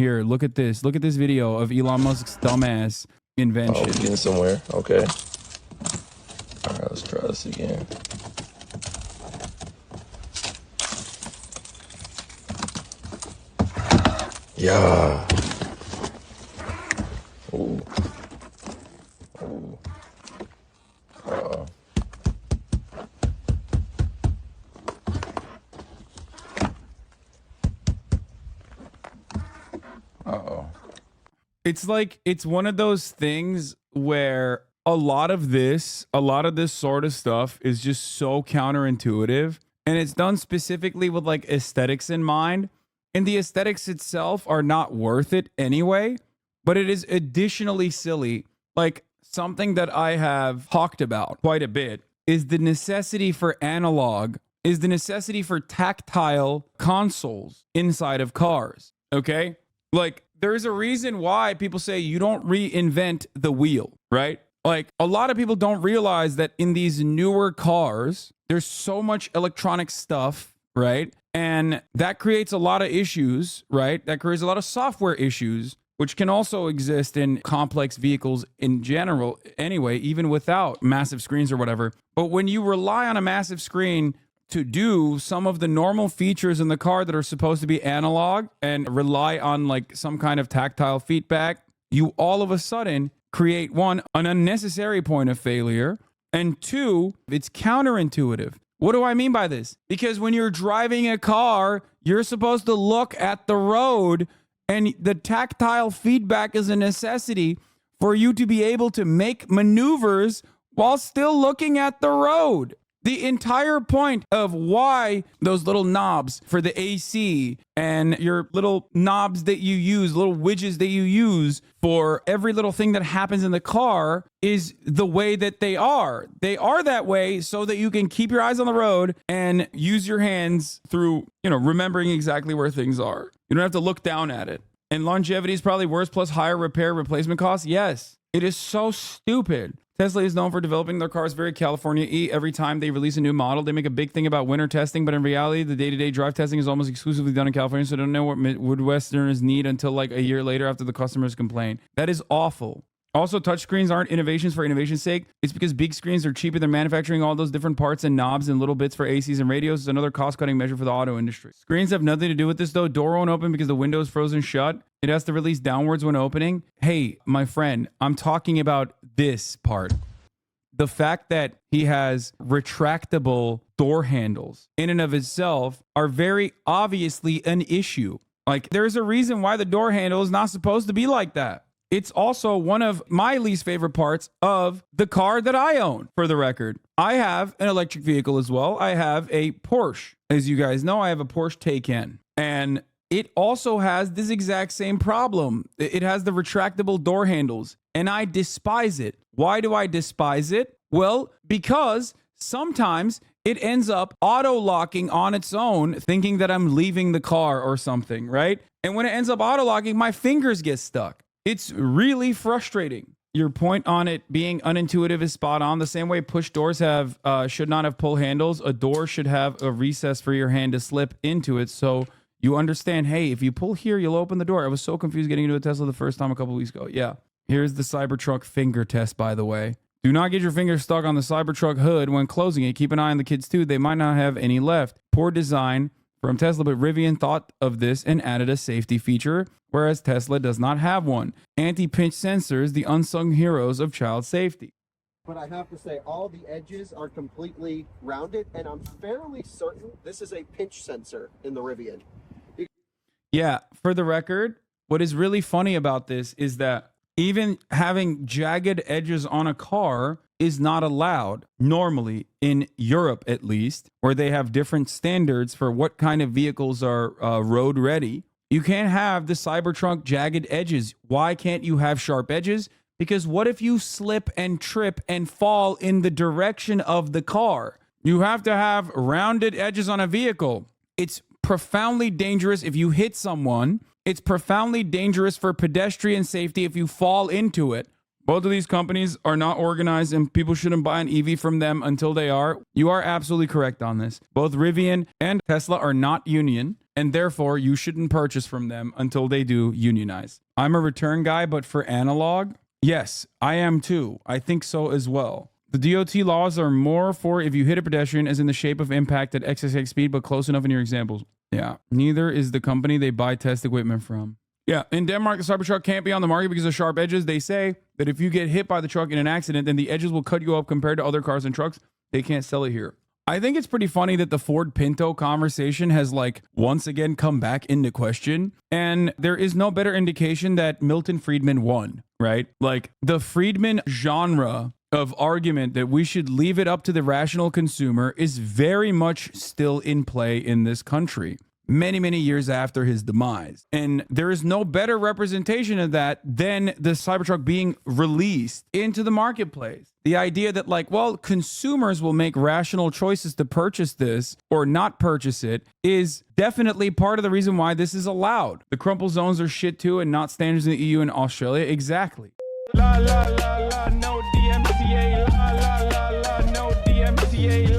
Here, look at this. Look at this video of Elon Musk's dumbass invention. Oh, we're getting somewhere. Okay. All right, let's try this again. Yeah. Ooh. Ooh. Uh-oh. Uh-oh. It's like, it's one of those things where a lot of this sort of stuff is just so counterintuitive, and it's done specifically with like aesthetics in mind. And the aesthetics itself are not worth it anyway, but it is additionally silly. Like, something that I have talked about quite a bit is the necessity for analog, is the necessity for tactile consoles inside of cars. Okay? Like, there's a reason why people say you don't reinvent the wheel, right? Like, a lot of people don't realize that in these newer cars, there's so much electronic stuff, right? And that creates a lot of issues, right? That creates a lot of software issues, which can also exist in complex vehicles in general anyway, even without massive screens or whatever. But when you rely on a massive screen to do some of the normal features in the car that are supposed to be analog and rely on like some kind of tactile feedback, you all of a sudden create, one, an unnecessary point of failure, and two, it's counterintuitive. What do I mean by this? Because when you're driving a car, you're supposed to look at the road, and the tactile feedback is a necessity for you to be able to make maneuvers while still looking at the road. The entire point of why those little knobs for the AC and your little knobs that you use, little widgets that you use for every little thing that happens in the car is the way that they are. They are that way so that you can keep your eyes on the road and use your hands through, remembering exactly where things are. You don't have to look down at it. And longevity is probably worse, plus higher repair replacement costs. Yes, it is so stupid. Tesla is known for developing their cars very California-y. Every time they release a new model, they make a big thing about winter testing, but in reality, the day-to-day drive testing is almost exclusively done in California, so they don't know what Midwesterners need until like a year later after the customers complain. That is awful. Also, touchscreens aren't innovations for innovation's sake. It's because big screens are cheaper than manufacturing all those different parts and knobs and little bits for ACs and radios. Is another cost-cutting measure for the auto industry. Screens have nothing to do with this, though. Door won't open because the window is frozen shut. It has to release downwards when opening. Hey, my friend, I'm talking about this part. The fact that he has retractable door handles in and of itself are very obviously an issue. Like, there's a reason why the door handle is not supposed to be like that. It's also one of my least favorite parts of the car that I own, for the record. I have an electric vehicle as well. I have a Porsche. As you guys know, I have a Porsche Taycan. And it also has this exact same problem. It has the retractable door handles, and I despise it. Why do I despise it? Well, because sometimes it ends up auto-locking on its own, thinking that I'm leaving the car or something, right? And when it ends up auto-locking, my fingers get stuck. It's really frustrating. Your point on it being unintuitive is spot on. The same way push doors should not have pull handles, a door should have a recess for your hand to slip into it, so you understand, hey, if you pull here, you'll open the door. I was so confused getting into a Tesla the first time a couple weeks ago. Yeah. Here's the Cybertruck finger test, by the way. Do not get your finger stuck on the Cybertruck hood when closing it. Keep an eye on the kids, too. They might not have any left. Poor design from Tesla, but Rivian thought of this and added a safety feature, whereas Tesla does not have one. Anti-pinch sensors, the unsung heroes of child safety. But I have to say, all the edges are completely rounded, and I'm fairly certain this is a pinch sensor in the Rivian. Yeah, for the record, what is really funny about this is that even having jagged edges on a car is not allowed normally in Europe, at least, where they have different standards for what kind of vehicles are road ready. You can't have the Cybertruck jagged edges. Why can't you have sharp edges? Because what if you slip and trip and fall in the direction of the car? You have to have rounded edges on a vehicle. It's profoundly dangerous if you hit someone. It's profoundly dangerous for pedestrian safety if you fall into it. Both of these companies are not organized, and people shouldn't buy an EV from them until they are. You are absolutely correct on this. Both Rivian and Tesla are not union. and therefore you shouldn't purchase from them until they do unionize. I'm a return guy, but for analog, yes, I am too. I think so as well. The DOT laws are more for if you hit a pedestrian as in the shape of impact at XXX speed, but close enough in your examples. Yeah. Neither is the company they buy test equipment from. Yeah. In Denmark, the Cybertuck can't be on the market because of sharp edges. They say that if you get hit by the truck in an accident, then the edges will cut you up compared to other cars and trucks. They can't sell it here. I think it's pretty funny that the Ford Pinto conversation has like once again come back into question. And there is no better indication that Milton Friedman won, right? Like the Friedman genre of argument that we should leave it up to the rational consumer is very much still in play in this country many years after his demise. And there is no better representation of that than the Cybertruck being released into the marketplace. The idea that like, well, consumers will make rational choices to purchase this or not purchase it is definitely part of the reason why this is allowed. The crumple zones are shit too and not standards in the EU and Australia. Exactly. La la la la, no DMCA, la la la la, no DMCA.